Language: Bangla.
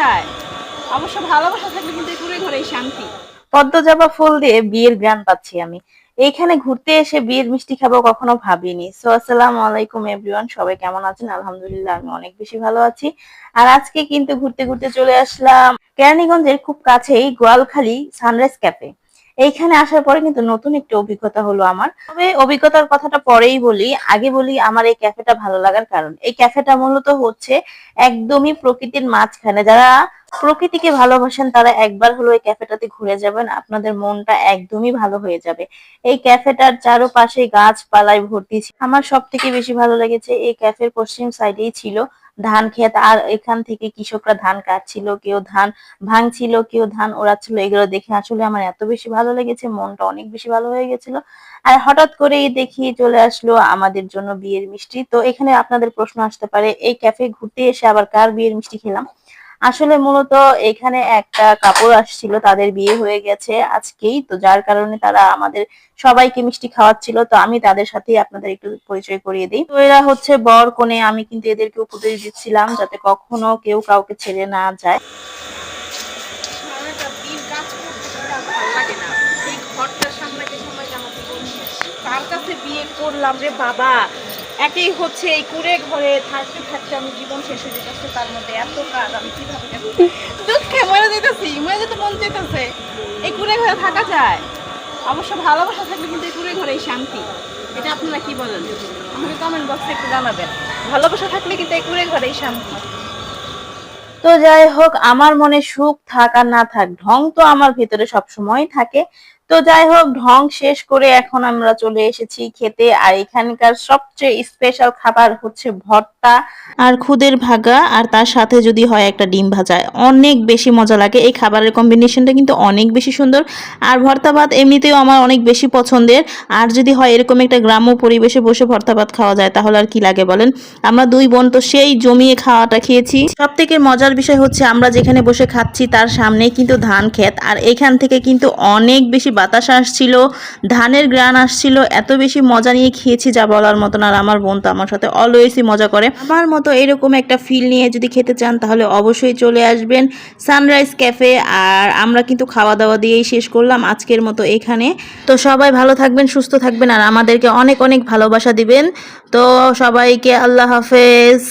যায়। অবশ্য ভালোবাসা থাকলে কিন্তু ঘুরে ঘুরেই শান্তি। পদ্মজবা ফুল দিয়ে বিয়ের গ্রান পাচ্ছি আমি। এইখানে ঘুরতে এসে বিয়ের মিষ্টি খাবো কখনো ভাবিনি। সো আসসালামু আলাইকুম এভরিওয়ান, সবাই কেমন আছেন? আলহামদুলিল্লাহ আমি অনেক বেশি ভালো আছি। আর আজকে কিন্তু ঘুরতে ঘুরতে চলে আসলাম কেরানীগঞ্জের খুব কাছেই গোয়ালখালী সানরাইজ ক্যাফে। এইখানে আসার পরে কিন্তু নতুন একটা অভিজ্ঞতা হলো আমার। তবে অভিজ্ঞতার কথাটা পরেই বলি, আগে বলি আমার এই ক্যাফেটা ভালো লাগার কারণ। এই ক্যাফেটা মূলত হচ্ছে একদমই প্রকৃতির মাঝখানে। যারা প্রকৃতিকে ভালোবাসেন তারা একবার হলো এই ক্যাফেটাতে ঘুরে যাবেন, আপনাদের মনটা একদমই ভালো হয়ে যাবে। এই ক্যাফেটার চারপাশে গাছপালায় ভর্তি ছিল। আমার সব থেকে বেশি ভালো লেগেছে এই ক্যাফের পশ্চিম সাইডেই ছিল ধান ক্ষেত, আর এখান থেকে কৃষকরা ধান কাটছিল, কেউ ধান ভাঙছিল, কেউ ধান ওড়াচ্ছিল। এগুলো দেখে আসলে আমার এত বেশি ভালো লেগেছে, মনটা অনেক বেশি ভালো হয়ে গেছিল। আর হঠাৎ করেই দেখি চলে আসলো আমাদের জন্য বিয়ের মিষ্টি। তো এখানে আপনাদের প্রশ্ন আসতে পারে, এই ক্যাফে ঘুরতে এসে আবার কার বিয়ের মিষ্টি খেলাম? আসলে মূলত এখানে একটা কাপড় আসছিল, তাদের বিয়ে হয়ে গেছে আজকেই, তো যার কারণে তারা আমাদের সবাইকে মিষ্টি খাওয়াচ্ছিল। তো আমি তাদের সাথেই আপনাদের একটু পরিচয় করিয়ে দিই। তো এরা হচ্ছে বর কনে, আমি কিন্তু এদেরকে উপদেশ দিচ্ছিলাম যাতে কখনো কেউ কাউকে ছেড়ে না যায়। সারাটা দিন কাজ করতে করতে আর ভালো লাগে না। এই ঘরটার সামলাতে সামলাতে আমার জীবন শেষ। কার কাছে বিয়ে করলাম রে বাবা। একেই হচ্ছে এই কুড়ে ঘরে থাকতে থাকতে আমি জীবন শেষ হয়ে যেতেছে, তার মধ্যে এত কাজ আমি কিভাবে দুঃখে মরে যেতেছি, মরে যেতে মন যেতেছে। এই কুড়ে ঘরে থাকা যায়। অবশ্য ভালোবাসা থাকলে কিন্তু এই কুড়ে ঘরেই শান্তি। এটা আপনারা কি বলেন? আমাকে কমেন্ট বক্সে একটু জানাবেন। ভালোবাসা থাকলে কিন্তু এই কুড়ে ঘরেই শান্তি। তো যাই হোক, আমার মনে সুখ থাক আর না থাক, ঢং তো আমার ভেতরে সবসময় থাকে। তো যাই হোক, ঢং শেষ করে এখন আমরা চলে এসেছি খেতে। আর এখানকার সবচেয়ে স্পেশাল খাবার হচ্ছে ভর্তা আর খুদের ভাগা, আর তার সাথে যদি হয় একটা ডিম ভাজা, অনেক বেশি মজা লাগে। এই খাবারের কম্বিনেশনটা কিন্তু অনেক বেশি সুন্দর। আর ভর্তা ভাত এমনিতেও আমার অনেক বেশি পছন্দের। আর যদি হয় এরকম একটা গ্রাম্য পরিবেশে বসে ভর্তা ভাত খাওয়া যায় তাহলে আর কি লাগে বলেন। আমরা দুই বোন তো সেই জমিয়ে খাওয়াটা খেয়েছি। সব থেকে মজার বিষয় হচ্ছে আমরা যেখানে বসে খাচ্ছি তার সামনেই কিন্তু ধান ক্ষেত, আর এখান থেকে কিন্তু অনেক বেশি বাতাস আসছিল, ধানের গ্রান আসছিল। এত বেশি মজা নিয়ে খেয়েছি যা বলার মতন। আর আমার বোন তো আমার সাথে অলওয়েজই মজা করে। আমার মতো এরকম একটা ফিল নিয়ে যদি খেতে চান তাহলে অবশ্যই চলে আসবেন সানরাইজ ক্যাফে। আর আমরা কিন্তু খাওয়া দাওয়া দিয়েই শেষ করলাম আজকের মতো এখানে। তো সবাই ভালো থাকবেন, সুস্থ থাকবেন, আর আমাদেরকে অনেক অনেক ভালোবাসা দিবেন। তো সবাইকে আল্লাহ হাফেজ।